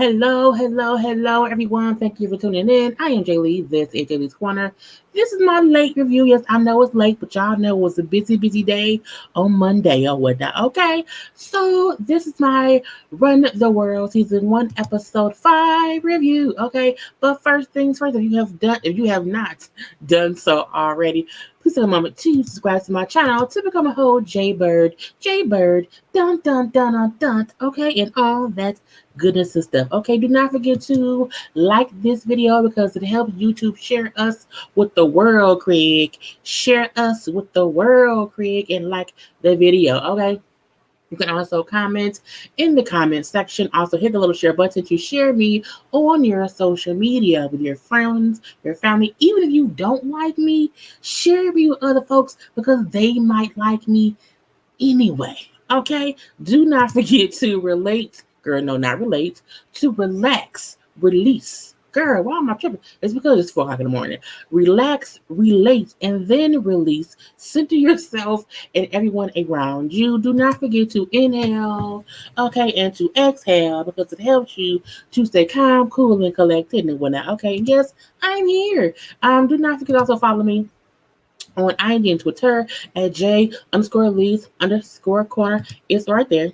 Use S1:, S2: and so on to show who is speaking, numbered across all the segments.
S1: Hello, everyone. Thank you for tuning in. I am Jaylee. This is JLeesCorner. This is my late review. Yes, I know it's late, but y'all know it was a busy day on Monday or whatnot. Okay, so this is my Run the World Season 1, Episode 5 review. Okay, but first things first, if you have not done so already, please take a moment to subscribe to my channel to become a whole Jaybird, dun, okay, and all that goodness and stuff. Okay, do not forget to like this video because it helps YouTube share us with the world, Craig. Share us with the world, Craig, and like the video. Okay. You can also comment in the comment section. Also, hit the little share button to share me on your social media with your friends, your family. Even if you don't like me, share me with other folks because they might like me anyway. Okay? Do not forget to relate. Girl, no, not relate. To relax, release. Girl, why am I tripping? It's because it's 4 o'clock in the morning. Relax, relate, and then release. Center yourself and everyone around you. Do not forget to inhale, okay, and to exhale because it helps you to stay calm, cool, and collected and whatnot. Okay, yes, I'm here. Do not forget to also follow me on IG and Twitter at J_Lees_Corner. It's right there.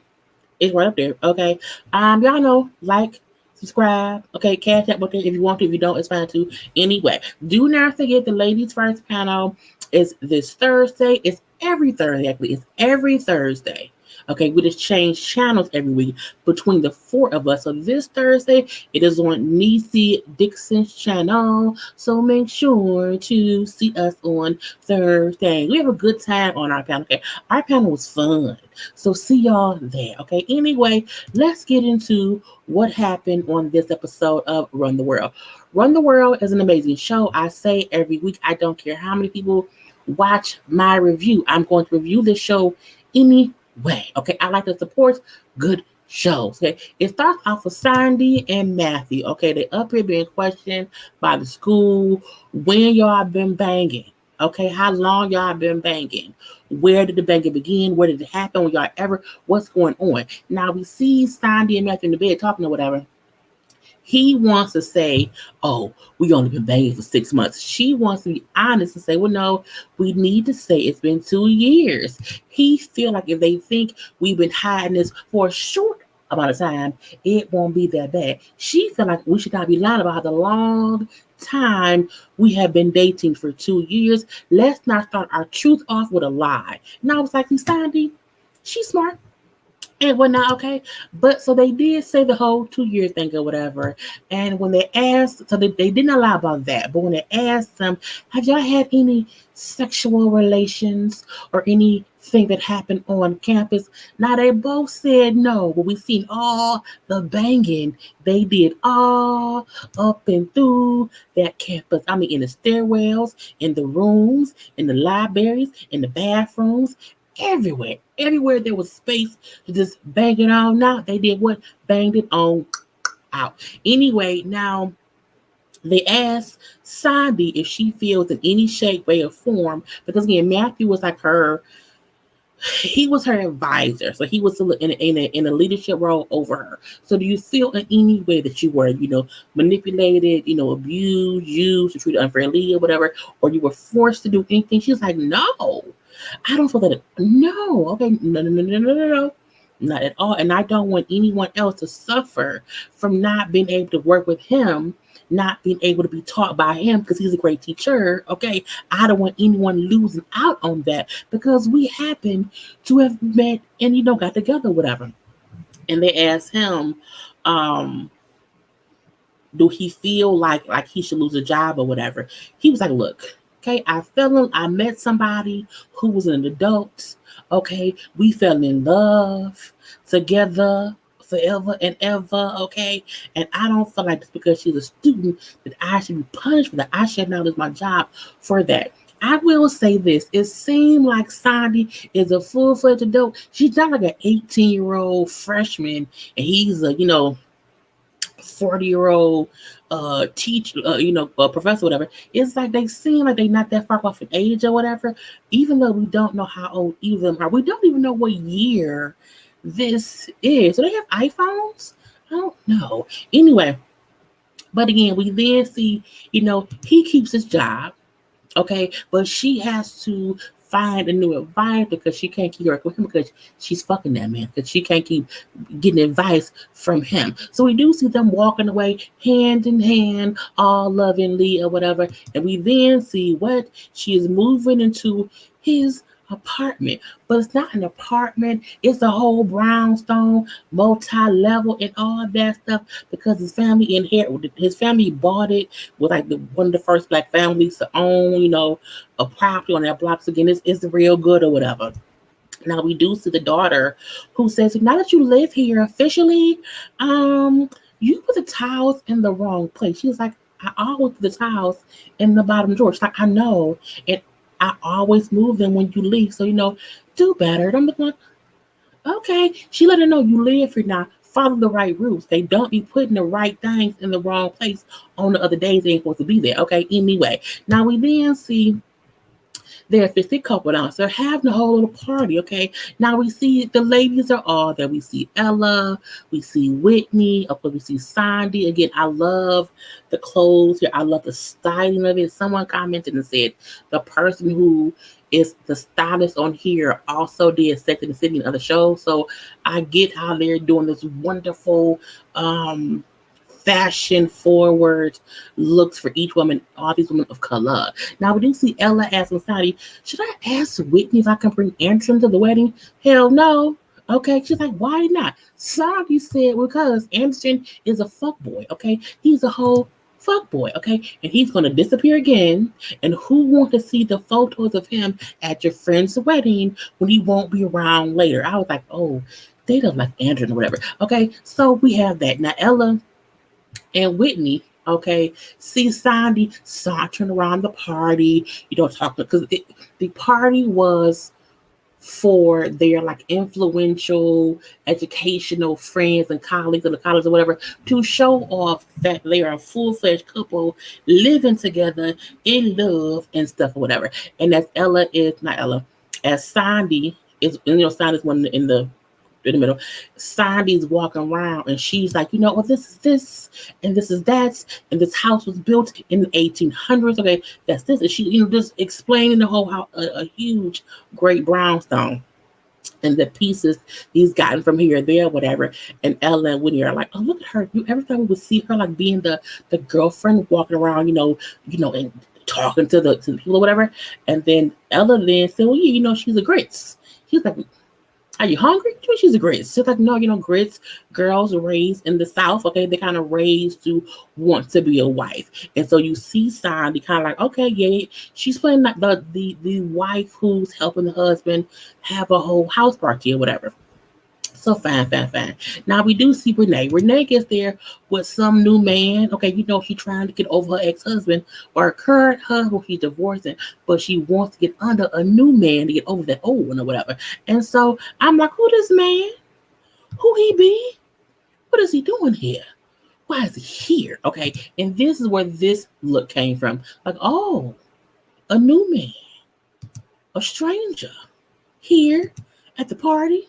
S1: It's right up there. Okay. Y'all know, like, subscribe. Okay, cash app if you want to. If you don't, it's fine too. Anyway, do not forget the ladies first panel is this Thursday. It's every Thursday, actually. It's every Thursday. Okay, we just change channels every week between the 4 of us. So this Thursday, it is on Niecy Dixon's channel. So make sure to see us on Thursday. We have a good time on our panel. Okay, our panel was fun. So see y'all there. Okay, anyway, let's get into what happened on this episode of Run the World. Run the World is an amazing show. I say every week, I don't care how many people watch my review. I'm going to review this show anyway. Okay, I like to support good shows. Okay, it starts off with Sandy and Matthew. Okay, they up here being questioned by the school when y'all been banging. Okay, how long y'all been banging? Where did the banging begin? Where did it happen? When y'all ever? What's going on? Now we see Sandy and Matthew in the bed talking or whatever. He wants to say, oh, we only been banging for 6 months. She wants to be honest and say, well, no, we need to say it's been 2 years. He feel like if they think we've been hiding this for a short amount of time, it won't be that bad. She feel like we should not be lying about the long time we have been dating for 2 years. Let's not start our truth off with a lie. And I was like, Sandy, she's smart and whatnot, okay. But so they did say the whole 2 year thing or whatever. And when they asked, so they didn't lie about that. But when they asked them, have y'all had any sexual relations or anything that happened on campus? Now they both said no, but we seen all the banging they did all up and through that campus. I mean, in the stairwells, in the rooms, in the libraries, in the bathrooms, everywhere there was space to just bang it on out. They did what? Banged it on out. Anyway, now they asked Sandy if she feels in any shape, way, or form, because again, Matthew was like he was her advisor. So he was in a leadership role over her. So do you feel in any way that you were, manipulated, abused, used, or treated unfairly or whatever, or you were forced to do anything? She's like, no. I don't feel that. No, okay, no, not at all. And I don't want anyone else to suffer from not being able to work with him, not being able to be taught by him because he's a great teacher. Okay, I don't want anyone losing out on that because we happen to have met and got together, whatever. And they asked him, do he feel like he should lose a job or whatever? He was like, look. Okay, I met somebody who was an adult. Okay, we fell in love together forever and ever. Okay, and I don't feel like just because she's a student that I should be punished for that. I should not lose my job for that. I will say this. It seemed like Sandy is a full-fledged adult. She's not like an 18-year-old freshman, and he's a, 40-year-old teacher, professor, whatever. It's like they seem like they're not that far off in age or whatever, even though we don't know how old either of them are. We don't even know what year this is. So they have iPhones? I don't know. Anyway, but again, we then see, he keeps his job. Okay, but she has to find a new advisor because she can't keep working with him because she's fucking that man because she can't keep getting advice from him. So we do see them walking away hand in hand, all lovingly or whatever, and we then see what she is moving into his apartment. But it's not an apartment, it's a whole brownstone, multi-level and all that stuff because his family bought it with like one of the first black families to own, a property on that block. So again, it's real good or whatever. Now we do see the daughter who says, now that you live here officially, you put the towels in the wrong place. She was like, I always put the towels in the bottom drawer. She's like, I know. And I always move them when you leave. So, do better. I'm like, okay. She let her know you live here now. Follow the right rules. They don't be putting the right things in the wrong place on the other days they ain't supposed to be there. Okay. Anyway, now we then see they're a 50 couple now. So they're having a whole little party, okay? Now we see the ladies are all there. We see Ella, we see Whitney, of course we see Sandy. Again, I love the clothes here. I love the styling of it. Someone commented and said the person who is the stylist on here also did Sex and the City and other shows. So I get how they're doing this wonderful fashion forward looks for each woman, all these women of color. Now we do see Ella asking Sadie, should I ask Whitney if I can bring Anderson to the wedding? Hell no. Okay, she's like, why not? Sadie said, because Anderson is a fuck boy, okay? He's a whole fuck boy, okay? And he's gonna disappear again. And who wants to see the photos of him at your friend's wedding when he won't be around later? I was like, oh, they don't like Anderson or whatever. Okay, so we have that. Now Ella and Whitney, okay, see Sandy sauntering around the party, talking because the party was for their like influential educational friends and colleagues in the college or whatever to show off that they are a full-fledged couple living together in love and stuff or whatever. And as Ella is not Ella, as Sandy is, Sandy's one in the middle. Sandy's walking around and she's like, well, this is this and this is that, and this house was built in the 1800s. Okay, that's this. And she, just explaining the whole house, a huge, great brownstone. And the pieces he's gotten from here or there, whatever. And Ella and Whitney are like, oh, look at her. Every time we would see her like being the girlfriend walking around, and talking to the people or whatever. And then Ella then said, well, yeah, she's a grits. He's like, are you hungry? She's a grits. She's like, no, grits, girls raised in the South, okay, they kind of raised to want to be a wife. And so you see Sandy kind of like, okay, yeah, she's playing the wife who's helping the husband have a whole house party or whatever. So fine. Now we do see Renee. Renee gets there with some new man. Okay, she's trying to get over her ex-husband or her current husband she's divorcing, but she wants to get under a new man to get over that old one or whatever. And so I'm like, who this man? Who he be? What is he doing here? Why is he here? Okay, and this is where this look came from. Like, oh, a new man, a stranger here at the party.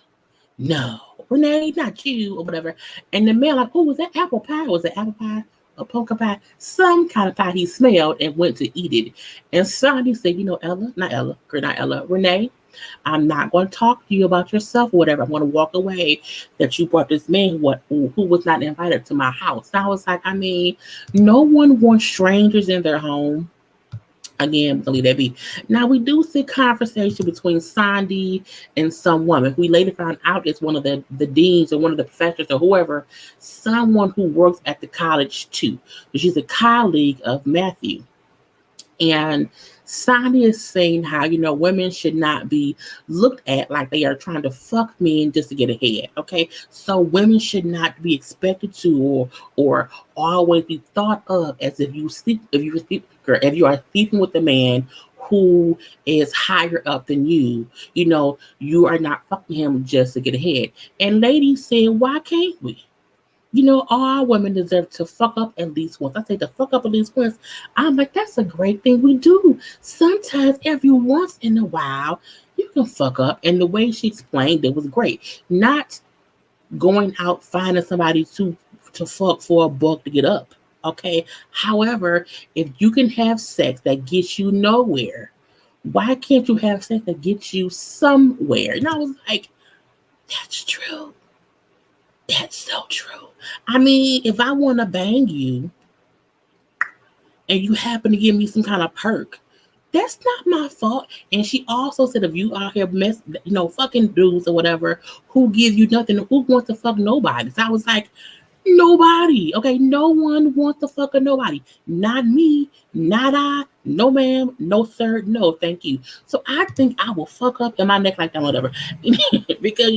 S1: No, Renee, not you, or whatever. And the man like, oh, was that apple pie? Was it apple pie or pumpkin pie? Some kind of pie he smelled and went to eat it. And Sandy said, Renee, I'm not going to talk to you about yourself or whatever. I'm going to walk away that you brought this man who was not invited to my house. And I was like, no one wants strangers in their home. Again, leave that be. Now we do see conversation between Sandy and some woman. We later found out it's one of the deans or one of the professors or whoever, someone who works at the college too. She's a colleague of Matthew. And Sandy is saying how, women should not be looked at like they are trying to fuck men just to get ahead. Okay. So women should not be expected to or always be thought of as if you are sleeping with a man who is higher up than you, you are not fucking him just to get ahead. And ladies say, why can't we? All women deserve to fuck up at least once. I say to fuck up at least once. I'm like, that's a great thing we do. Sometimes, every once in a while, you can fuck up. And the way she explained it was great. Not going out finding somebody to to fuck for a buck to get up. Okay. However, if you can have sex that gets you nowhere, why can't you have sex that gets you somewhere? And I was like, that's true. That's so true. I mean, if I want to bang you and you happen to give me some kind of perk, that's not my fault. And she also said, if you out here fucking dudes or whatever who give you nothing, who wants to fuck nobody? So I was like, nobody. Okay, no one wants to fuck a nobody. Not me, not I, no ma'am, no sir, no thank you. So I think I will fuck up in my neck like that, whatever. Because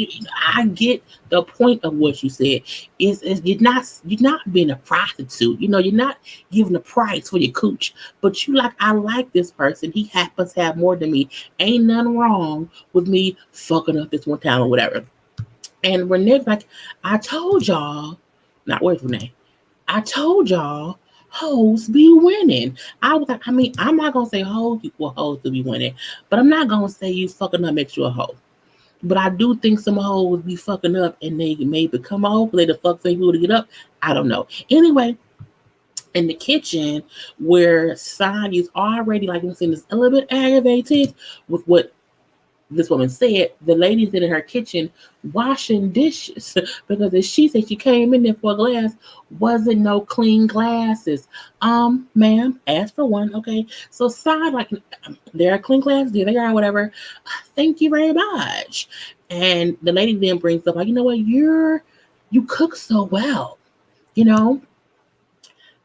S1: I get the point of what you said. Is you're not being a prostitute. You're not giving a price for your cooch. But you like, I like this person. He happens to have more than me. Ain't nothing wrong with me fucking up this one time or whatever. And Renee's like, I told y'all, not where's Renee? I told y'all hoes be winning. I was like, I mean, I'm not gonna say hoes equal hoes to be winning, but I'm not gonna say you fucking up makes you a hoe. But I do think some hoes be fucking up and they may become a hoe, they the fuck think people to get up. I don't know. Anyway, in the kitchen where Sonya's already like I'm saying is a little bit aggravated with what this woman said, the ladies in her kitchen washing dishes because as she said she came in there for a glass, wasn't no clean glasses. Ma'am, ask for one, okay? So side like there are clean glasses, there they are, whatever. Thank you very much. And the lady then brings up like, you know what, you cook so well, you know.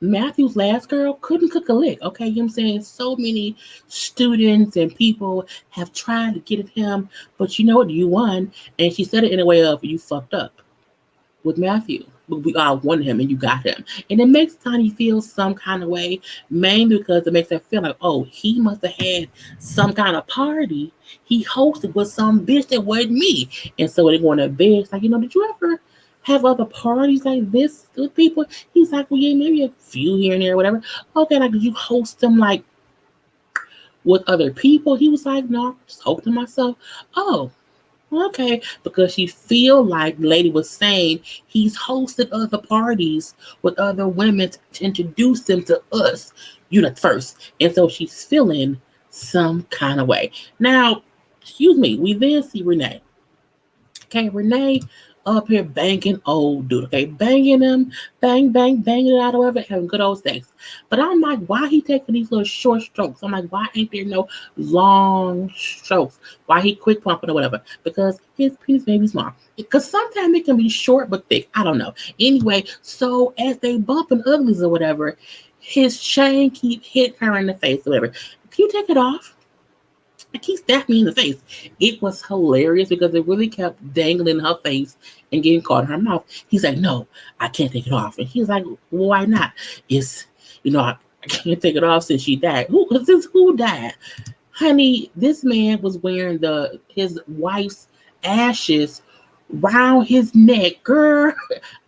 S1: Matthew's last girl couldn't cook a lick. Okay, you know what I'm saying? So many students and people have tried to get at him, but you know what? You won. And she said it in a way of you fucked up with Matthew. But we all won him and you got him. And it makes Tiny feel some kind of way, mainly because it makes her feel like, oh, he must have had some kind of party he hosted with some bitch that wasn't me. And so they're going to bed. It's like, did you ever have other parties like this with people? He's like, well, yeah, maybe a few here and there, whatever. Okay, like, did you host them like with other people? He was like, no, just hosting myself. Oh, okay, because she feel like the lady was saying he's hosted other parties with other women to introduce them to us, first. And so she's feeling some kind of way. Now, excuse me, we then see Renee. Okay, Renee up here banging old dude. Okay, banging him, bang, bang, banging it out or whatever, having good old sex. But I'm like, why he taking these little short strokes? I'm like, why ain't there no long strokes? Why he quick pumping or whatever? Because his penis may be small. Because sometimes it can be short but thick. I don't know. Anyway, so as they bumping uglies or whatever, his chain keep hitting her in the face or whatever. Can you take it off? And he stabbed me in the face. It was hilarious because it really kept dangling in her face and getting caught in her mouth. He's like, no, I can't take it off. And he's like, well, why not? It's, I can't take it off since she died. Since who died? Honey, this man was wearing his wife's ashes round his neck, girl.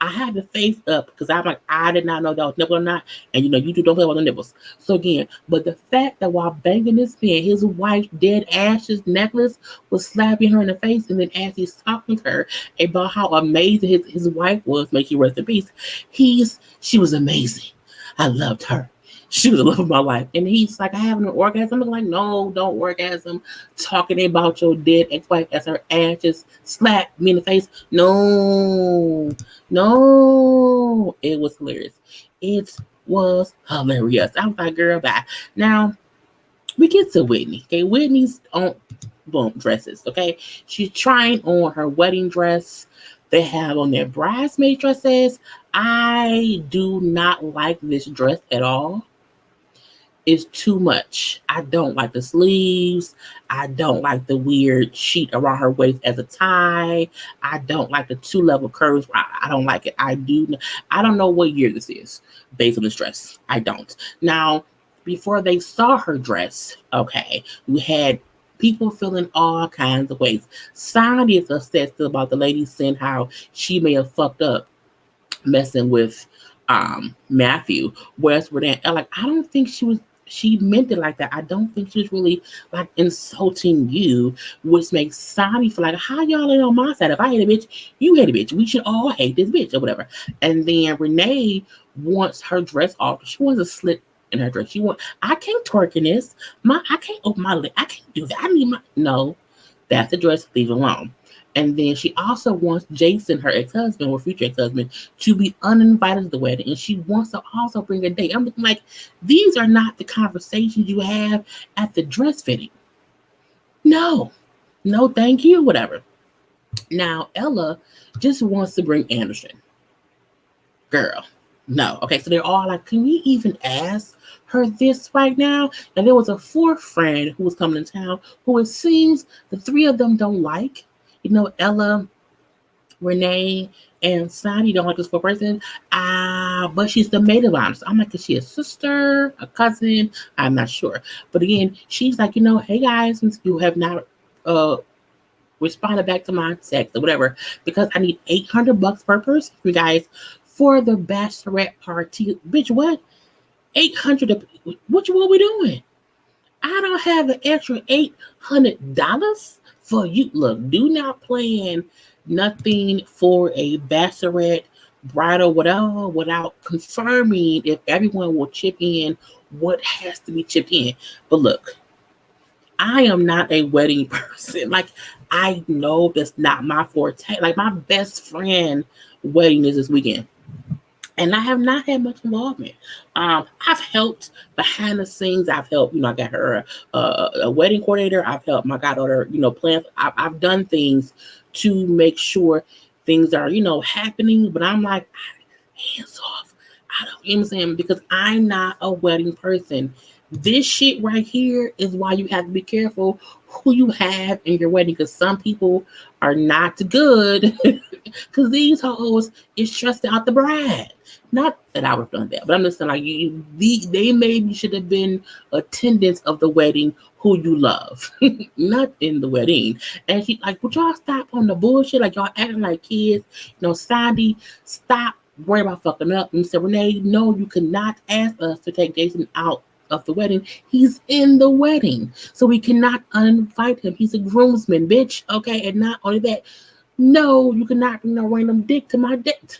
S1: I had the face up because I'm like, I did not know that was nipple or not. And you two don't play about the nipples. So again, but the fact that while banging this man, his wife's dead ashes necklace was slapping her in the face, and then as he's talking to her about how amazing his wife was, make you rest in peace, she was amazing. I loved her. She was the love of my life. And he's like, I have an orgasm. I'm like, no, don't orgasm. Talking about your dead ex-wife as her ashes slap me in the face. No, no. It was hilarious. It was hilarious. I was like, girl, bye. Now, we get to Whitney. Okay, Whitney's on dresses. Okay, she's trying on her wedding dress. They have on their bridesmaid dresses. I do not like this dress at all. Is too much. I don't like the sleeves. I don't like the weird sheet around her waist as a tie. I don't like the 2-level curves. I don't like it. I don't know what year this is based on this dress. I don't. Now, before they saw her dress, okay, we had people feeling all kinds of ways. Sonia is upset about the lady saying how she may have fucked up messing with Matthew. Whereas Renee, like, I don't think she meant it like that. I don't think she was really like insulting you, which makes Sonny feel like, how y'all ain't on my side? If I hate a bitch, you hate a bitch. We should all hate this bitch or whatever. And then Renee wants her dress off. She wants a slit in her dress. I can't twerk in this. I can't open my lip. I can't do that. I need my no. That's the dress. Leave it alone. And then she also wants Jason, her ex-husband or future ex-husband, to be uninvited to the wedding. And she wants to also bring a date. I'm looking like, these are not the conversations you have at the dress fitting. No. No, thank you, whatever. Now, Ella just wants to bring Anderson. Girl, no. Okay, so they're all like, can we even ask her this right now? And there was a fourth friend who was coming to town who it seems the three of them don't like. Ella, Renee, and Sadie don't like this fourth person. But she's the maid of honor. So I'm like, is she a sister, a cousin? I'm not sure. But again, she's like, hey guys, since you have not responded back to my text or whatever, because I need $800 per person, you guys, for the bachelorette party. Bitch, what? 800? What we doing? I don't have an extra $800 for you. Look, do not plan nothing for a bachelorette, bridal, whatever, without confirming if everyone will chip in what has to be chipped in. But look, I am not a wedding person. Like, I know that's not my forte. Like, my best friend wedding is this weekend. And I have not had much involvement. I've helped behind the scenes. I've helped, I got her a wedding coordinator. I've helped my goddaughter, plan. I've done things to make sure things are, happening. But I'm like, hands off. I don't, you know what I'm saying? Because I'm not a wedding person. This shit right here is why you have to be careful who you have in your wedding, because some people are not good. Because these hoes is stressed out the bride. Not that I would have done that, but I'm just saying, like, they maybe should have been attendants of the wedding who you love, not in the wedding. And she like, would y'all stop on the bullshit? Like, y'all acting like kids. Sandy, stop worrying about fucking up. And said, Renee, no, you cannot ask us to take Jason out of the wedding. He's in the wedding, so we cannot uninvite him. He's a groomsman, bitch. Okay, and not only that, no, you cannot bring no random dick to my date.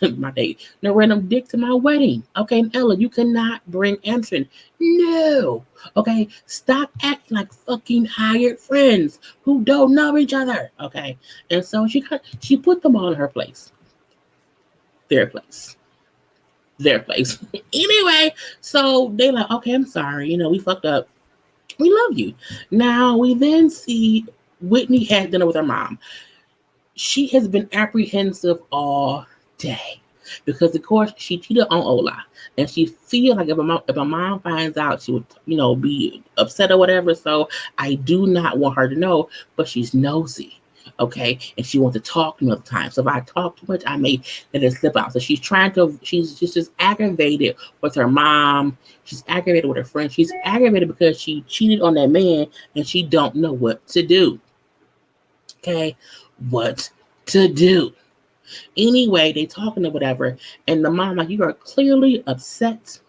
S1: No random dick to my wedding. Okay, and Ella, you cannot bring Anderson. No. Okay, stop acting like fucking hired friends who don't know each other. Okay, and so she put them all in her place, their place. Anyway, so they like, okay, I'm sorry, we fucked up. We love you. Now we then see Whitney had dinner with her mom. She has been apprehensive all day because, of course, she cheated on Ola, and she feels like if her mom finds out, she would, be upset or whatever. So I do not want her to know, but she's nosy. Okay, and she wants to talk to me all the time. So if I talk too much, I may let it slip out. So she's just aggravated with her mom. She's aggravated with her friends. She's aggravated because she cheated on that man and she don't know what to do. Okay, what to do? Anyway, they talking or whatever, and the mom like, you are clearly upset.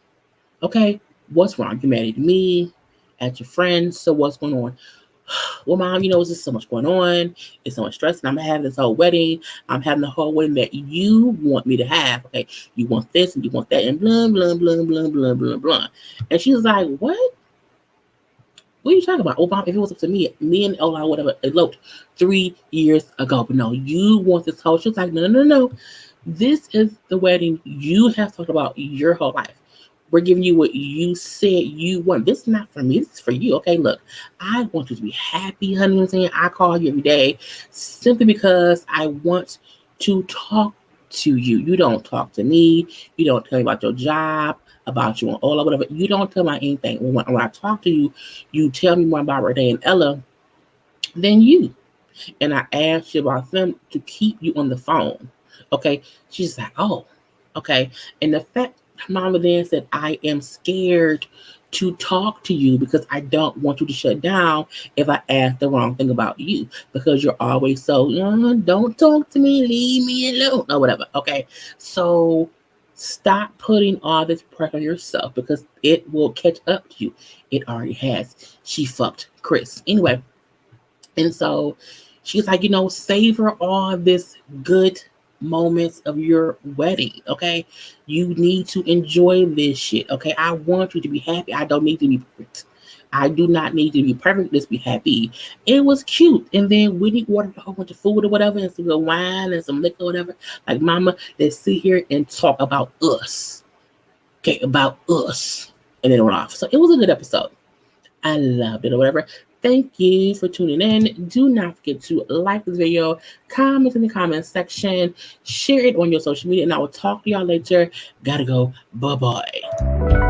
S1: Okay, what's wrong? You mad at me, at your friends, so what's going on? Well, mom, there's just so much going on. It's so much stress, and I'm having this whole wedding. I'm having the whole wedding that you want me to have. Okay, you want this and you want that, and blah blah blah blah blah blah blah. And she's like, what? What are you talking about? Oh, mom, if it was up to me and Ola would have eloped 3 years ago. But no, you want this whole. She was like, no. This is the wedding you have talked about your whole life. We're giving you what you said you want. This is not for me. This is for you. Okay, look, I want you to be happy, honey. I'm saying I call you every day simply because I want to talk to you. You don't talk to me. You don't tell me about your job, about you and Ola, whatever. You don't tell me anything. When I talk to you, you tell me more about Renee and Ella than you. And I asked you about them to keep you on the phone. Okay, she's like, oh, okay. And the fact Mama then said, I am scared to talk to you because I don't want you to shut down if I ask the wrong thing about you, because you're always so, don't talk to me, leave me alone, or whatever. Okay, so Stop putting all this pressure on yourself because it will catch up to you. It already has. She fucked Chris. Anyway, and so she's like, savor all this good moments of your wedding. Okay. You need to enjoy this shit. Okay. I want you to be happy. I don't need to be perfect. I do not need to be perfect. Let's be happy. It was cute. And then Whitney ordered a whole bunch of food or whatever, and some good wine and some liquor or whatever. Like, mama, let's sit here and talk about us. Okay, about us. And then it went off. So it was a good episode. I loved it or whatever. Thank you for tuning in. Do not forget to like this video, comment in the comment section, share it on your social media, and I will talk to y'all later. Gotta go. Bye-bye.